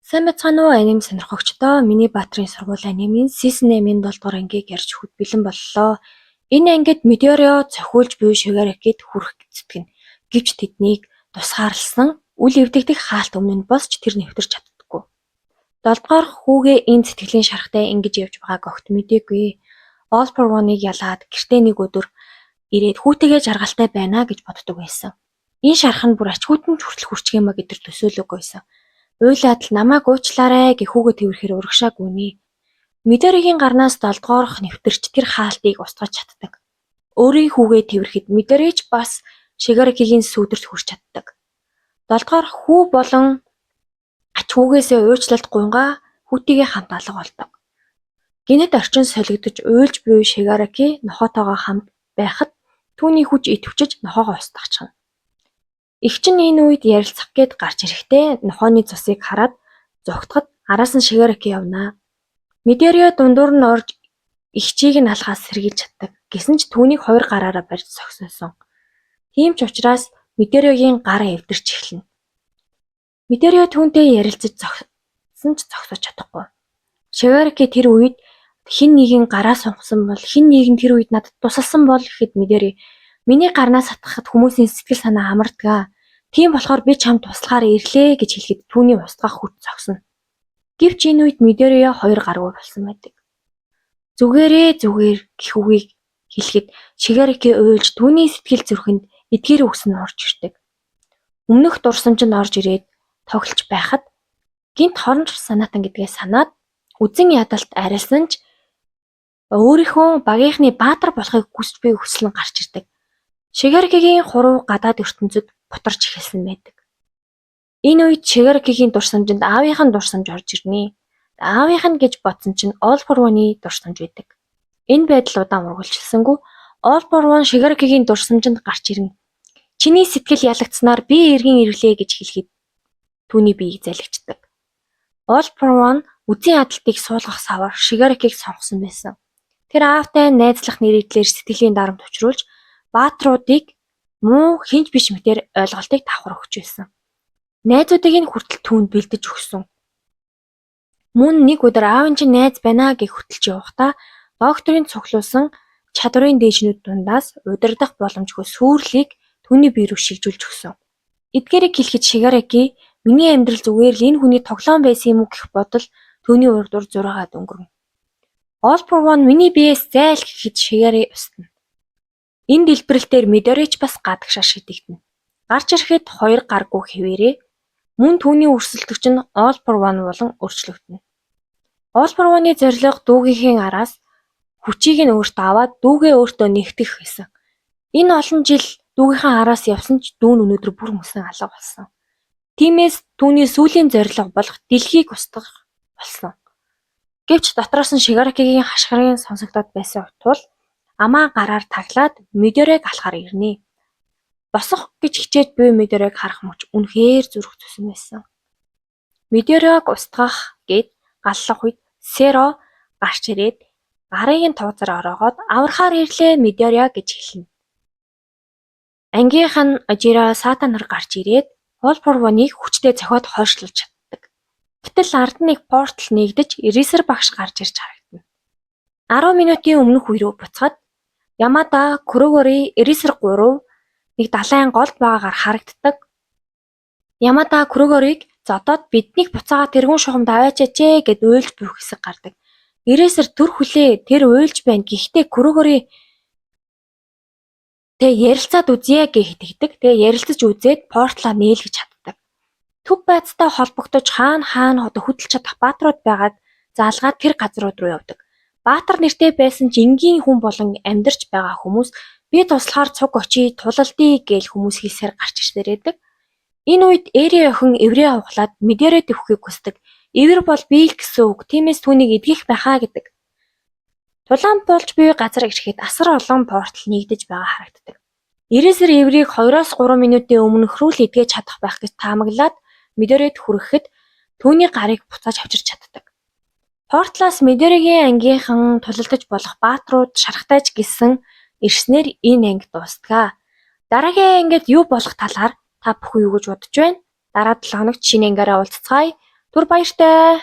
Сайн байцгаана уу аним сонирхогчдоо. Миний Баатрын сургууль анимын Season 8-ийн 7 дугаар ангийг ярьж өгөхөд бэлэн боллоо. Энэ ангид Meteorio цохиулж буй Shigaraki-д хүрэх гэцэтгэн. Гэвч тэднийг тусгаарласан үл эвдэгдэх хаалт өмнө нь босч тэр нэвтэрч чаддаггүй. 7 дугаар хүүгээ энэ сэтгэлийн шарахтай ингэж явж байгааг огт мэдээгүй. All for One-ыг ялаад гэртээ нэг өдөр ирээд хүүтэйгээ жаргалтай байна гэж боддог байсан. Энэ шарах нь бүр ачгүйтэнд хүртэл хүрчгиймэ гэдэр төсөөлөөгүй байсан. Уйлаад л намайг уучлаарай гэх хүүгээ тэрвэхээр урагшааг үнэ. Midori-гийн гарнаас 7 дугаарх нэвтэрч тэр хаалтыг устгаж чаддаг. Өөрийн хүүгээ тэрвэрэхэд Midori ч бас Shigaraki-гийн сүүдэрт хүрч чаддаг. 7 дугаарх хүү болон ач хүүгээсээ уучлалт гуйгаа хүүтийгээ хамт алга болдог. Гинэд орчин солигдож уйлж буй Shigaraki нохоотойгоо хамт байхад түүний хүч итвчж нохоогоо устгахчихна. Игч нь энэ үед ярилцах гээд гарч ирэхдээ нохооны цусыг хараад зогтоход араас нь Shigaraki явнаа. Midori дундуур нь орж игчийг нь алхаас сэргийлж чаддаг. Гэсэн ч түүнийг хоёр гараараа барьж зогсоосон. Тийм ч учраас Midori-гийн гар эвдэрч эхэлнэ. Midori түүнтэй ярилцаж зогссон ч зогсож чадахгүй. Shigaraki тэр үед хэн нэгэн гараа сонгосон бол хэн нэгэн тэр үед надад тусалсан бол гэхэд Midori миний гарнаас хатгахад хүмүүсийн сэтгэл санаа амардаг. Тийм болохоор би чамд туслахаар ирлээ гэж хэлэхэд түүний устгах хүч зогсно. Гэвч энэ үед Midori хоёр гаруй болсон байдаг. Зүгээр гэх үгийг хэлэхэд Shigaraki уйлж түүний сэтгэл зүрхэнд эдгээр үгс нь орж ирдэг. Өмнөх дурсамжинд орж ирээд тоглож байхад гинт хоронч санаатан гэдгээ санаад үзэн ядалт арилсан ч өөрийнхөө багийнхны баатар болохыг хүсч буй хүсэл нь гарч ирдэг. Shigaraki-гийн хуруу гадаад ертөнцөд бутарч эхэлсэн байдаг. Энэ үед Shigaraki-гийн дурсамжинд аавынхын дурсамж орж ирнэ. Аавынх нь гэж бодсон чинь All for One-ийн дурсамж байдаг. Энэ байдал удаан ургуулчихсангүй All for One Shigaraki-гийн дурсамжинд гарч ирнэ. Чиний сэтгэл ялагдсанаар би эргэн ирлээ гэж хэлэхэд түүний биеийг залгичдаг. All for One үзэн ядалтыг суулгах савар Shigaraki-г сонгосон байсан. Тэр аавтай найзлах нэрийдлэр сэтгэлийн дарамт учруулж баатруудыг муу хинж биш мэтээр ойлголтыг давхар өгч байсан. Найзуудыг нь хүртэл түүнд бэлдэж өгсөн. Мөн нэг өдөр аав нь чинь найз байна гэж хөтөлж явахдаа докторын цуглуулсан чадварын дээжнүүд дундаас удирдах боломжгүй сүрлийг түүний бие рүү шилжүүлж өгсөн. Эдгээрийг хэлэхэд Shigaraki миний амьдрал зүгээр л энэ хүний тоглоом байсан юм уу гэх бодол түүний урд дур зураагаад өнгөрнө. All for One миний биеэс зайл гэхэд Shigaraki устна. Энэ дэлбэрэлтээр Midori ч бас гадагшаа шидэгдэнэ. Гарч ирэхэд хоёр гаргүй хэвээрээ мөн түүний өрсөлдөгч нь All for One болон өөрчлөгдөнө. All for One-ы зорилго дүүгийнхээ араас хүчийг нь өөртөө аваад дүүгээ өөртөө нэгтгэх байсан. Энэ олон жил дүүгийнхээ араас явсан ч дүү нь өнөөдөр бүр мөсөн алга болсон. Тиймээс түүний сүүлийн зорилго болох дэлхийг устгах болсон. Гэвч дотроос нь Shigaraki-гийн хашгирын сонсогдоод байсан тул амаа гараар таглаад Midori-г алхаар ирнэ. Босох гэж хичээж буй Midori-г харах мөч үнэхээр зүрх зүсэн байсан. Midori-г устгах гээд галлах үед Sero гарч ирээд гарыг нь тууцаар ороогоод аврахаар ирлээ Midori гэж хэлнэ. Ангийнх нь Ojiro сатанаар гарч ирээд All for One-ыг хүчтэй цохиод хойшлуулж чаддаг. Гэтэл ард нь нэг портал нэгдэж Eraser багш гарч ирж харагдана. 10 минутын өмнөх үе рүү буцаад Yamada Kurogori Eraser 3 нэг далайн голд байгаагаар харагддаг. Yamada Kurogori-г зодоод биднийг буцаагаад тэргүүн шугамд аваачаач гэд уйлж буй хэсэг гардаг. Eraser төр хүлээ тэр уйлж байна. Гэхдээ Kurogori тэг ярилцаад үзье гэж итгэдэг. Тэгээ ярилцаж үзээд портлоо нээлгэж чаддаг. Төв байцтай холбогдож хаана хөдөлж чадах баатрууд байгаад заалгаад тэр газрууд руу явдаг. Баатар нэртэй байсан ч энгийн хүн болон амьдарч байгаа хүмүүс би туслахаар цуг очие тулалдъя гэж хүмүүс хэлсээр гарч ирсээр байдаг. Энэ үед Эри охин эврээ авахлаад Midori төвхийг хүсдэг. Эвэр бол бие гэсэн үг. Тиймээс түүнийг эдгэх байхаа гэдэг. Тулаан болж буй газар ирэхэд асар олон портал нэгдэж байгаа харагддаг. Eraser эврийг 2-3 минутын өмнө хөрвөл эдгэж чадах байх гэж таамаглаад Midori-д хүрэхэд түүний гарыг буцааж авчирч чаддаг. Портлаас Midori-гийн ангийнхан тулалдаж болох баатрууд шархтайж гисэн ирснээр энэ анги дуустгаа. Дараагийн ангид юу болох талаар та бүхэн юу гэж бодож байна? Дараа 7 хоногт шинэ ангиараа уулзцгаая. Түр баяртай.